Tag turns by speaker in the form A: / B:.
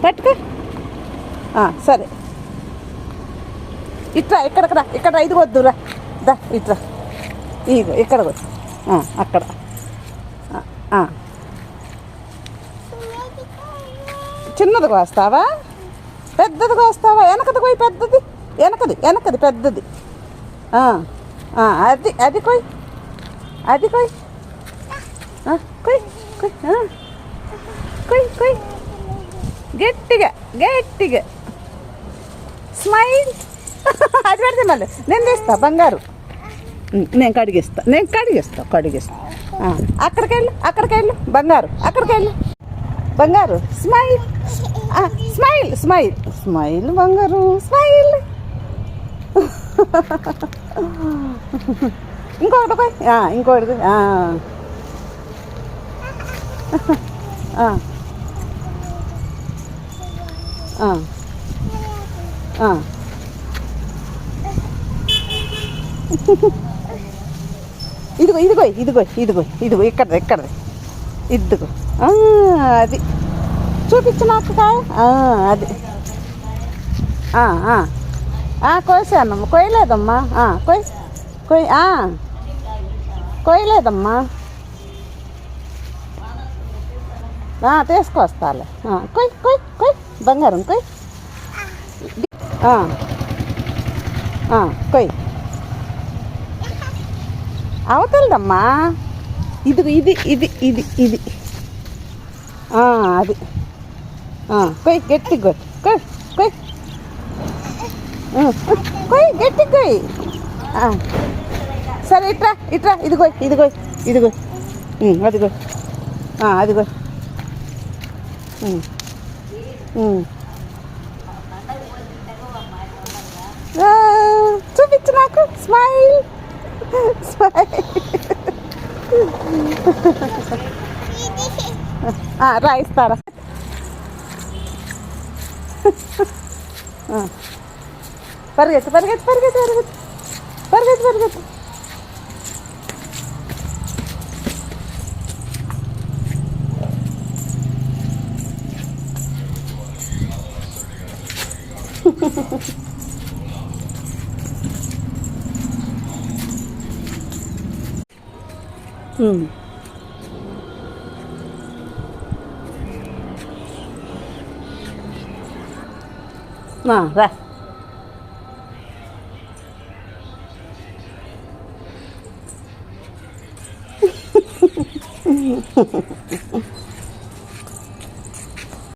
A: పట్టుకో. సరే ఇట్రా, ఇక్కడికి రా, ఇక్కడ ఇదిగో వద్దు రా, దా ఇట్రా, ఇదిగో ఇక్కడ అక్కడ. చిన్నది కోస్తావా, పెద్దది కోస్తావా? వెనకది కొయ్యి, పెద్దది వెనకది పెద్దది. అది అది కొయ్యి, అది కొయ్యి, కొయ్యి కొయ్యి కొయ్యి కొయ్యి, గట్టిగా గట్టిగా స్మైల్. అది పెడితే మళ్ళీ నేను తీస్తా బంగారు, నేను కడిగిస్తా. అక్కడికి వెళ్ళు బంగారు, అక్కడికి వెళ్ళు బంగారు. స్మైల్ స్మైల్ స్మైల్ స్మైల్ బంగారు, స్మైల్. ఇంకొకటి పోయి, ఇంకొకటి ఇదిగో ఇదిగో ఇదిగో ఇదిగో ఇదిగో ఇక్కడది ఇదిగో. అది చూపించు నాకు కాయ. అది కోసానమ్మా, కొయ్యలేదమ్మా, కొయ్యలేదమ్మా, తీసుకొస్తాలే. కొయ్ కొయ్ కొయ్ బంగారం, కొయ్ కొయ్. అవతలదమ్మా, ఇదిగో ఇది ఇది ఇది ఇది అది. కొయ్ గట్టి కొయ్ కొయ్ కొయ్ కొయ్ గట్టి కొయ్. సరే ఇట్రా ఇట్రా, ఇదిగో ఇదిగో ఇదిగో, అదిగో అదిగో. చూపించు నాకు, స్మైల్ స్మైల్. ఇస్తారా? పరిగెత్తు పరిగెత్తు పరిగెత్తు పరిగెత్తు పరిగెత్తు పరిగెత్తు. రా